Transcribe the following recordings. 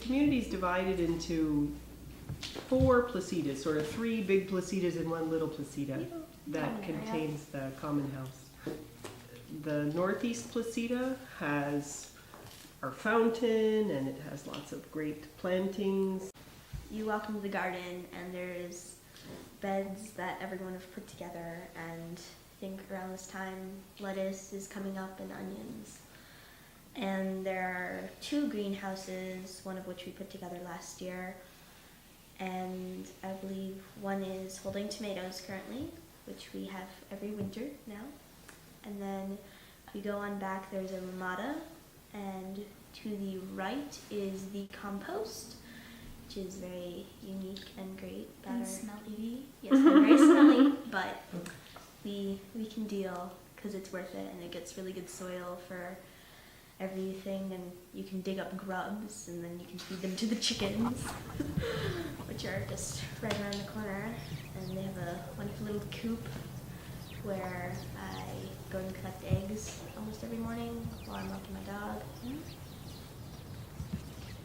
community is divided into 4 placitas, sort of 3 big placitas and 1 little placita that contains the common house. The northeast placita has our fountain, and it has lots of great plantings. You walk into the garden and there's beds that everyone have put together, and I think around this time lettuce is coming up and onions. And there are 2 greenhouses, one of which we put together last year, and I believe one is holding tomatoes currently, which we have every winter now. And then if you go on back, there's a ramada, and to the right is the compost, which is very unique and great. And smelly. Yes, and very smelly, but we can deal because it's worth it, and it gets really good soil for everything, and you can dig up grubs and then you can feed them to the chickens, which are just right around the corner. And they have a wonderful little coop where I go and collect eggs almost every morning while I'm walking my dog.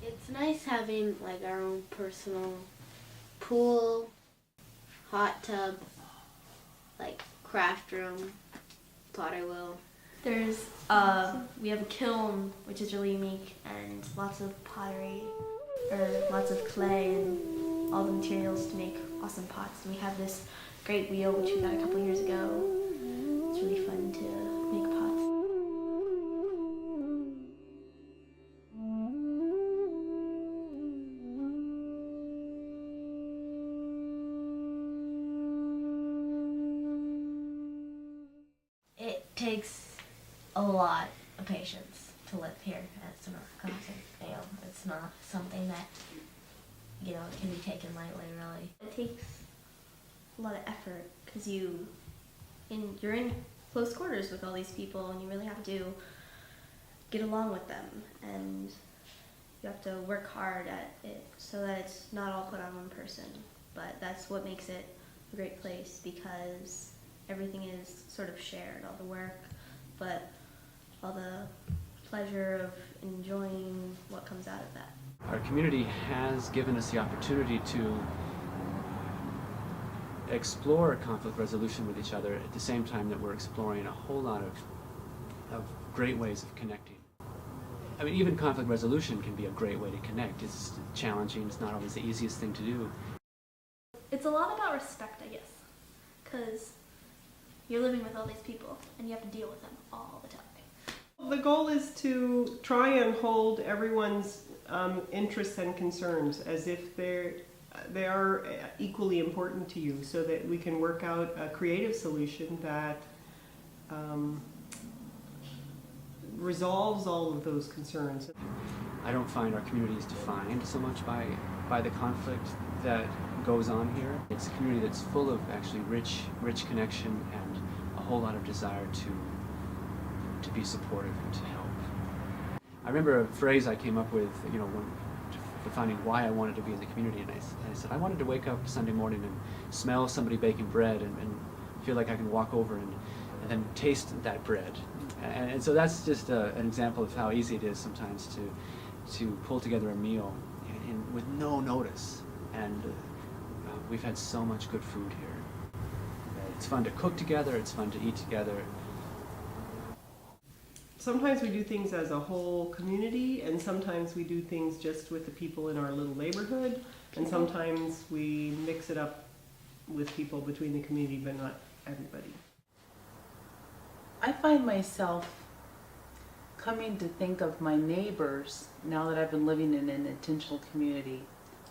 It's nice having like our own personal pool, hot tub, like craft room, potter wheel. There's we have a kiln, which is really unique, and lots of pottery, or lots of clay and all the materials to make awesome pots. And we have this great wheel, which we got a couple years ago. It's really fun to make pots. It takes a lot of patience to live here at Sonora Cohousing. You know, it's not something that, you know, can be taken lightly, really. It takes a lot of effort because you're in close quarters with all these people, and you really have to get along with them, and you have to work hard at it so that it's not all put on one person. But that's what makes it a great place, because everything is sort of shared, all the work, but all the pleasure of enjoying what comes out of that. Our community has given us the opportunity to explore conflict resolution with each other at the same time that we're exploring a whole lot of great ways of connecting. I mean, even conflict resolution can be a great way to connect. It's challenging, it's not always the easiest thing to do. It's a lot about respect, I guess, because you're living with all these people and you have to deal with them all the time. The goal is to try and hold everyone's interests and concerns as if they are equally important to you, so that we can work out a creative solution that resolves all of those concerns. I don't find our community is defined so much by the conflict that goes on here. It's a community that's full of actually rich connection and a whole lot of desire to be supportive and to help. I remember a phrase I came up with, you know, for finding why I wanted to be in the community, and I said I wanted to wake up Sunday morning and smell somebody baking bread and feel like I can walk over and then taste that bread. And so that's just an example of how easy it is sometimes to pull together a meal with no notice. And we've had so much good food here. It's fun to cook together, it's fun to eat together. Sometimes we do things as a whole community, and sometimes we do things just with the people in our little neighborhood, and sometimes we mix it up with people between the community, but not everybody. I find myself coming to think of my neighbors now that I've been living in an intentional community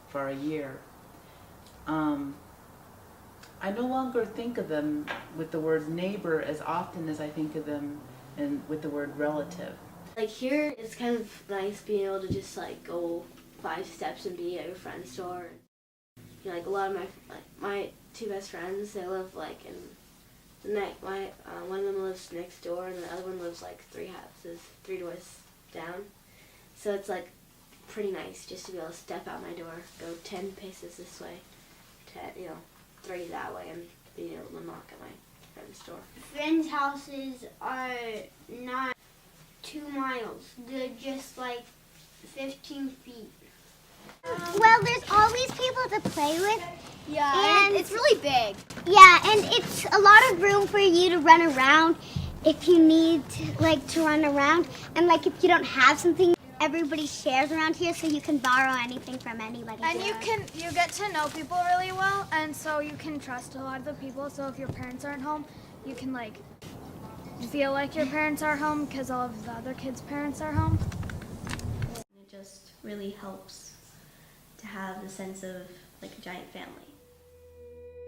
for a year. I no longer think of them with the word neighbor as often as I think of them and with the word relative. Like here, it's kind of nice being able to just like go 5 steps and be at your friend's door. You know, like a lot of my 2 best friends, they live like in the next. One of them lives next door, and the other one lives like 3 doors down. So it's like pretty nice just to be able to step out my door, go 10 paces this way, 10, 3 that way, and being able to knock at my friend's door. Friends' houses are not 2 miles. They're just like 15 feet Well, there's always people to play with. Yeah, And it's really big. Yeah, and it's a lot of room for you to run around if you need to run around. And like if you don't have something, everybody shares around here, so you can borrow anything from anybody. And you get to know people really well, and so you can trust a lot of the people. So if your parents aren't home, you can like feel like your parents are home because all of the other kids' parents are home. It just really helps to have the sense of like a giant family.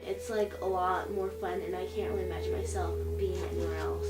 It's like a lot more fun, and I can't really imagine myself being anywhere else.